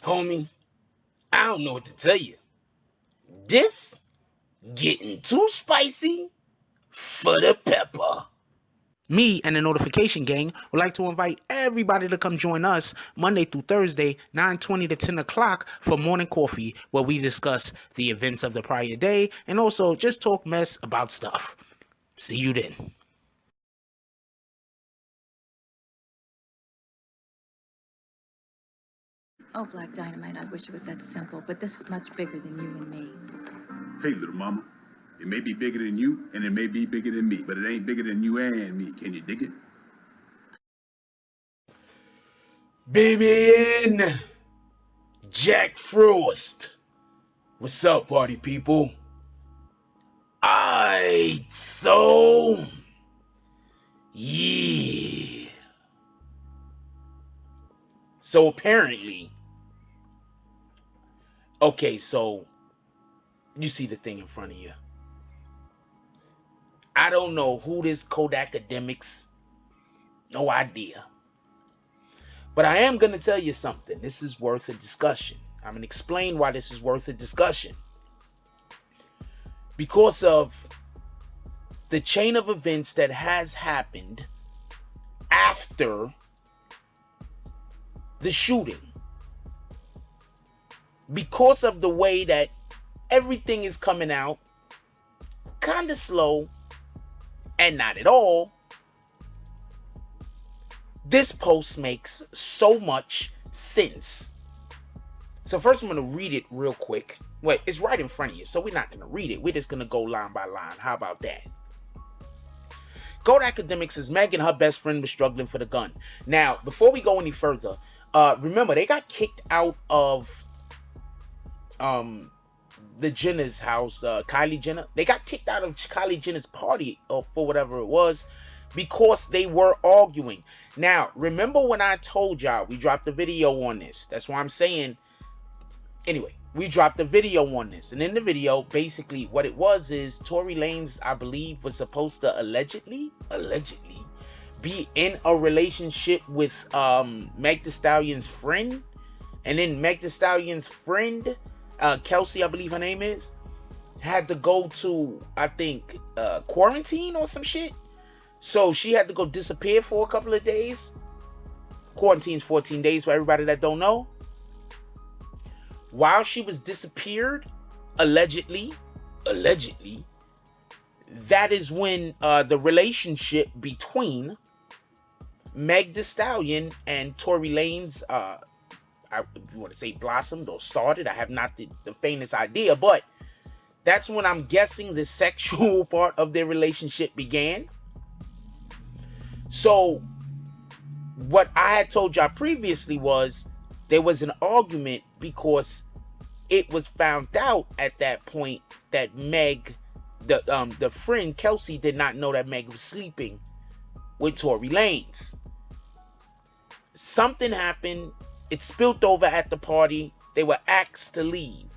Homie, I don't know what to tell you. This getting too spicy for the pepper. Me and the Notification Gang would like to invite everybody to come join us Monday through Thursday, 9:20 to 10 o'clock for morning coffee, where we discuss the events of the prior day and also just talk mess about stuff. See you then. Oh, Black Dynamite, I wish it was that simple, but this is much bigger than you and me. Hey, little mama, it may be bigger than you and it may be bigger than me, but it ain't bigger than you and me. Can you dig it? BBN Jack Frost. What's up, party people? Aight, so yeah. So apparently, okay, so you see the thing in front of you. I don't know who this Kodak Academics, no idea. But I am going to tell you something. This is worth a discussion. I'm going to explain why this is worth a discussion. Because of the chain of events that has happened after the shooting. Because of the way that everything is coming out kind of slow and not at all, this post makes so much sense. So first I'm going to read it real quick. Wait, it's right in front of you, so we're not going to read it. We're just going to go line by line. How about that? Kodak Academics says Meg and her best friend was struggling for the gun. Now, before we go any further, remember, they got kicked out of the Jenner's house, Kylie Jenner. They got kicked out of Kylie Jenner's party for whatever it was because they were arguing. Now, remember when I told y'all we dropped a video on this? That's why I'm saying, anyway, we dropped a video on this. And in the video, basically what it was is Tory Lanez, I believe, was supposed to allegedly be in a relationship with Meg Thee Stallion's friend. And then Meg Thee Stallion's friend, Kelsey, I believe her name is, had to go to, I think, quarantine or some shit. So she had to go disappear for a couple of days. Quarantine's 14 days for everybody that don't know. While she was disappeared, allegedly, that is when the relationship between Meg Thee Stallion and Tory Lanez, if you want to say blossomed or started, I have not the faintest idea, but that's when I'm guessing the sexual part of their relationship began. So what I had told y'all previously was there was an argument because it was found out at that point that Meg, the friend Kelsey, did not know that Meg was sleeping with Tory Lanez. Something happened. It spilled over at the party. They were asked to leave.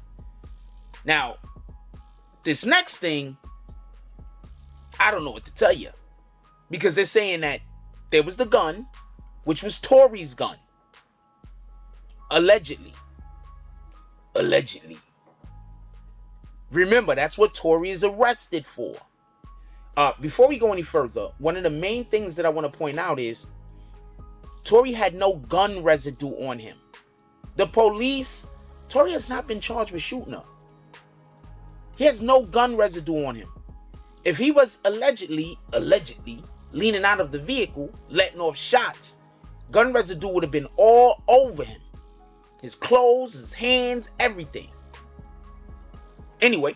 Now, this next thing, I don't know what to tell you. Because they're saying that there was the gun, which was Tory's gun. Allegedly. Remember, that's what Tory is arrested for. Before we go any further, one of the main things that I want to point out is Tory had no gun residue on him. The police, Tory has not been charged with shooting her. He has no gun residue on him. If he was allegedly leaning out of the vehicle, letting off shots, gun residue would have been all over him. His clothes, his hands, everything. Anyway,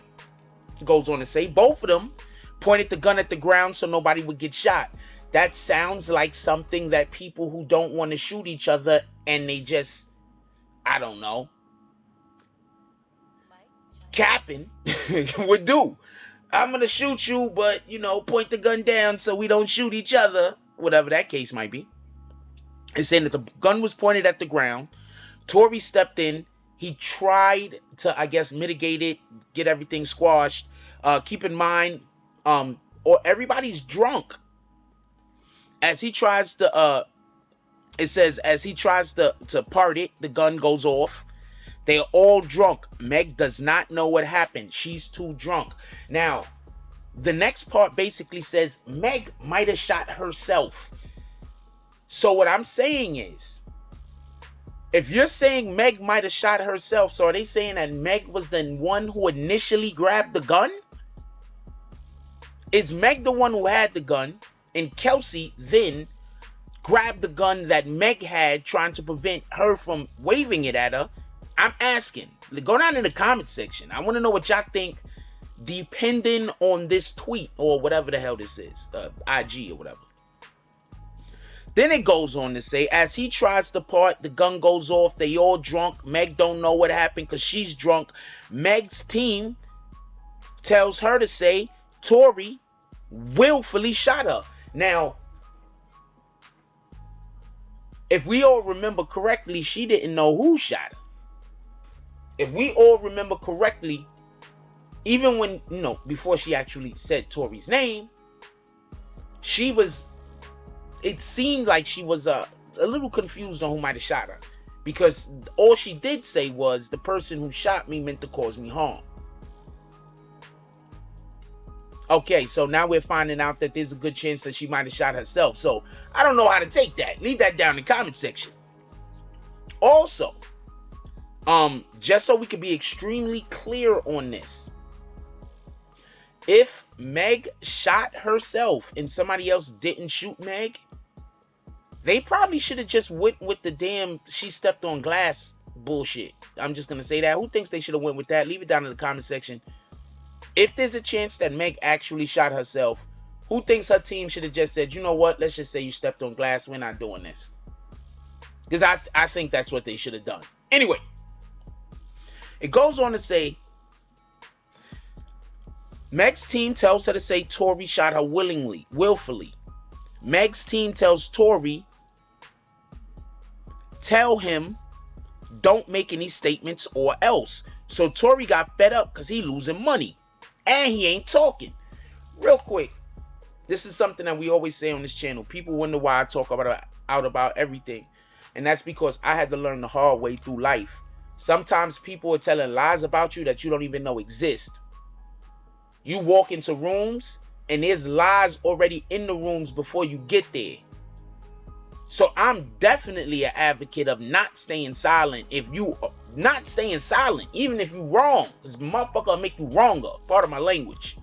it goes on to say both of them pointed the gun at the ground so nobody would get shot. That sounds like something that people who don't want to shoot each other and they just, I don't know, capping would do. I'm going to shoot you, but, point the gun down so we don't shoot each other. Whatever that case might be. It's saying that the gun was pointed at the ground. Tory stepped in. He tried to, I guess, mitigate it, get everything squashed. Keep in mind, or everybody's drunk. As he tries to, it says, as he tries to part it, the gun goes off. They're all drunk. Meg does not know what happened. She's too drunk. Now, the next part basically says Meg might have shot herself. So what I'm saying is, if you're saying Meg might have shot herself, so are they saying that Meg was the one who initially grabbed the gun? Is Meg the one who had the gun, and Kelsey then grabbed the gun that Meg had, trying to prevent her from waving it at her? I'm asking. Go down in the comment section. I want to know what y'all think, depending on this tweet or whatever the hell this is, IG or whatever. Then it goes on to say, as he tries to part, the gun goes off. They all drunk. Meg don't know what happened because she's drunk. Meg's team tells her to say Tory willfully shot her. Now, if we all remember correctly, she didn't know who shot her. If we all remember correctly, even when, before she actually said Tory's name, it seemed like she was a little confused on who might have shot her. Because all she did say was, the person who shot me meant to cause me harm. Okay, so now we're finding out that there's a good chance that she might have shot herself. So, I don't know how to take that. Leave that down in the comment section. Also, just so we can be extremely clear on this, if Meg shot herself and somebody else didn't shoot Meg, they probably should have just went with the damn she stepped on glass bullshit. I'm just going to say that. Who thinks they should have went with that? Leave it down in the comment section. If there's a chance that Meg actually shot herself, who thinks her team should have just said, you know what, let's just say you stepped on glass, we're not doing this? Because I think that's what they should have done. Anyway, it goes on to say, Meg's team tells her to say Tory shot her willfully. Meg's team tells Tory, tell him, don't make any statements or else. So Tory got fed up because he losing money. And he ain't talking. Real quick, this is something that we always say on this channel. People wonder why I talk about everything. And that's because I had to learn the hard way through life. Sometimes people are telling lies about you that you don't even know exist. You walk into rooms and there's lies already in the rooms before you get there. So I'm definitely an advocate of not staying silent. If you not staying silent, even if you wrong, because motherfucker will make you wronger. Part of my language.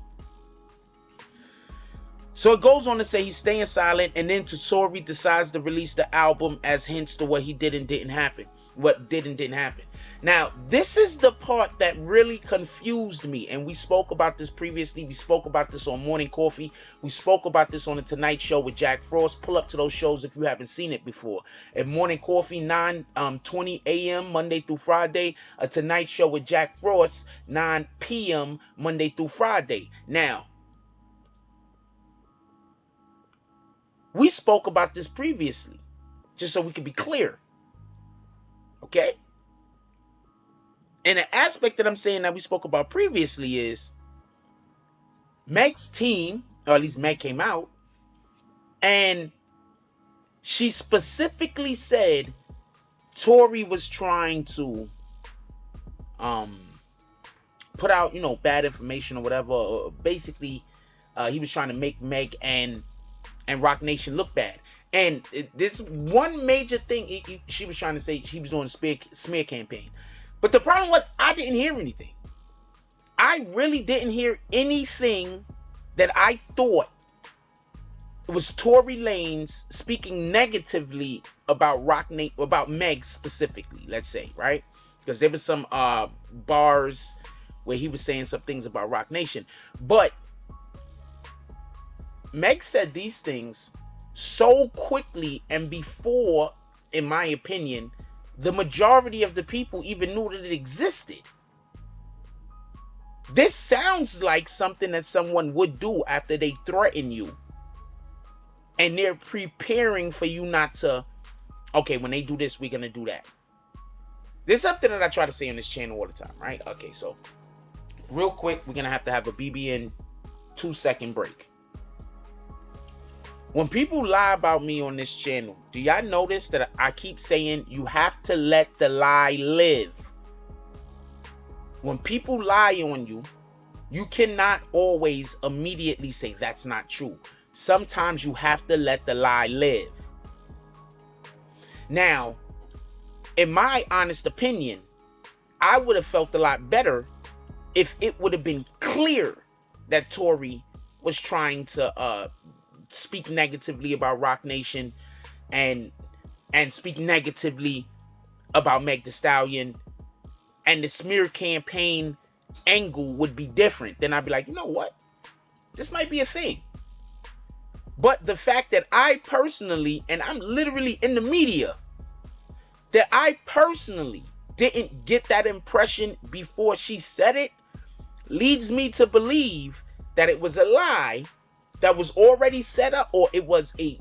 So it goes on to say he's staying silent, and then Tory decides to release the album as hints to what he did and didn't happen. What did and didn't happen. Now, this is the part that really confused me, and we spoke about this previously. We spoke about this on Morning Coffee. We spoke about this on the Tonight Show with Jack Frost. Pull up to those shows if you haven't seen it before. At Morning Coffee, 9:20 a.m. Monday through Friday. A Tonight Show with Jack Frost, 9 p.m. Monday through Friday. Now, we spoke about this previously, just so we can be clear. Okay? And the aspect that I'm saying that we spoke about previously is Meg's team, or at least Meg came out, and she specifically said Tory was trying to put out, bad information or whatever. Or basically, he was trying to make Meg and Rock Nation look bad. And this one major thing she was trying to say, she was doing a smear campaign. But the problem was, I didn't hear anything. I really didn't hear anything that I thought it was Tory Lanez speaking negatively about about Meg specifically, let's say, right? Because there was some bars where he was saying some things about Rock Nation. But Meg said these things so quickly and before, in my opinion, the majority of the people even knew that it existed. This sounds like something that someone would do after they threaten you. And they're preparing for you not to, okay, when they do this, we're going to do that. This is something that I try to say on this channel all the time, right? Okay, so real quick, we're going to have a BBN 2-second break. When people lie about me on this channel, do y'all notice that I keep saying you have to let the lie live? When people lie on you, you cannot always immediately say that's not true. Sometimes you have to let the lie live. Now, in my honest opinion, I would have felt a lot better if it would have been clear that Tory was trying to speak negatively about Roc Nation and speak negatively about Meg Thee Stallion, and the smear campaign angle would be different. Then I'd be like, you know what? This might be a thing. But the fact that I personally, and I'm literally in the media, that I personally didn't get that impression before she said it, leads me to believe that it was a lie that was already set up, or it was a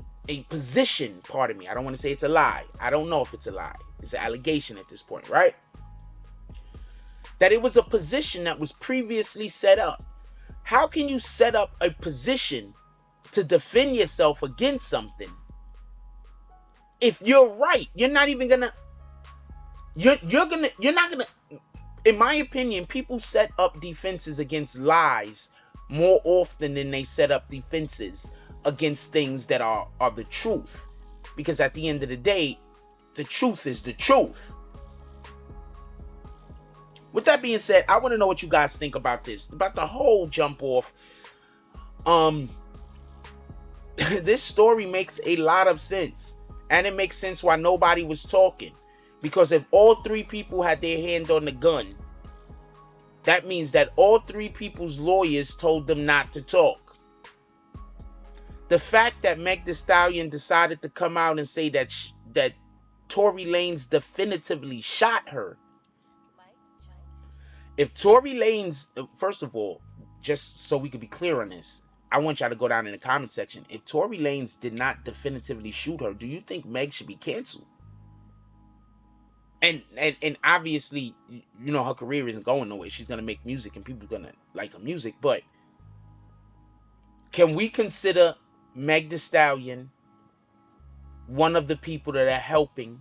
position. Pardon me, I don't want to say it's a lie. I don't know if it's a lie. It's an allegation at this point, right? That it was a position that was previously set up. How can you set up a position to defend yourself against something if you're right? You're not even gonna, you're not gonna, in my opinion, people set up defenses against lies more often than they set up defenses against things that are the truth. Because at the end of the day, the truth is the truth. With that being said, I want to know what you guys think about this, about the whole jump off. This story makes a lot of sense, and it makes sense why nobody was talking. Because if all three people had their hand on the gun, that means that all three people's lawyers told them not to talk. The fact that Meg Thee Stallion decided to come out and say that that Tory Lanez definitively shot her. If Tory Lanez, first of all, just so we could be clear on this, I want y'all to go down in the comment section. If Tory Lanez did not definitively shoot her, do you think Meg should be canceled? And obviously, you know, her career isn't going nowhere. She's gonna make music and people are gonna like her music. But can we consider Meg Thee Stallion one of the people that are helping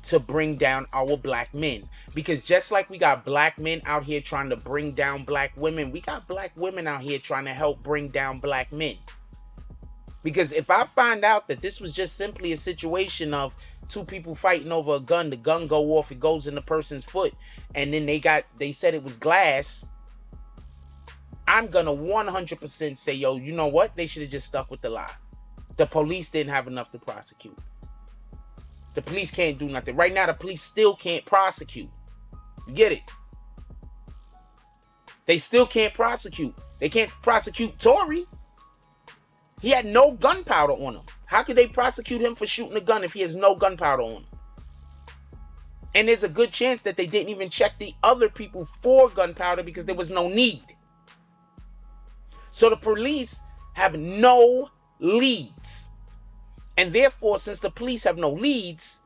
to bring down our black men? Because just like we got black men out here trying to bring down black women, we got black women out here trying to help bring down black men. Because if I find out that this was just simply a situation of two people fighting over a gun, the gun go off, it goes in the person's foot, and then they said it was glass, I'm gonna 100% say, yo, you know what? They should have just stuck with the lie. The police didn't have enough to prosecute. The police can't do nothing. Right now, the police still can't prosecute. You get it? They still can't prosecute. They can't prosecute Tory. He had no gunpowder on him. How could they prosecute him for shooting a gun if he has no gunpowder on him? And there's a good chance that they didn't even check the other people for gunpowder because there was no need. So the police have no leads. And therefore, since the police have no leads,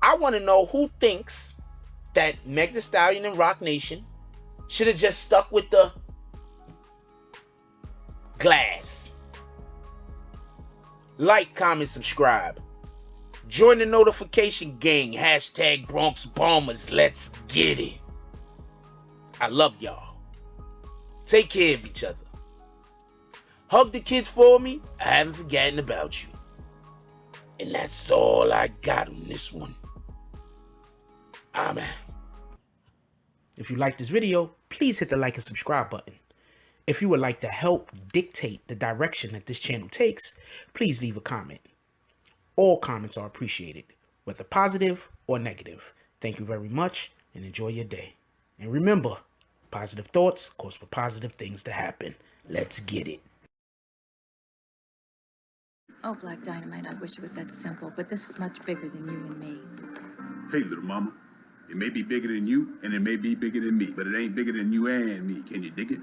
I want to know who thinks that Meg Thee Stallion and Roc Nation should have just stuck with the glass. Like, comment, subscribe. Join the notification gang. Hashtag Bronx Bombers. Let's get it. I love y'all. Take care of each other. Hug the kids for me. I haven't forgotten about you. And that's all I got on this one. Amen. If you like this video, please hit the like and subscribe button. If you would like to help dictate the direction that this channel takes, please leave a comment. All comments are appreciated, whether positive or negative. Thank you very much and enjoy your day. And remember, positive thoughts cause for positive things to happen. Let's get it. Oh, Black Dynamite, I wish it was that simple, but this is much bigger than you and me. Hey, little mama. It may be bigger than you, and it may be bigger than me, but it ain't bigger than you and me. Can you dig it?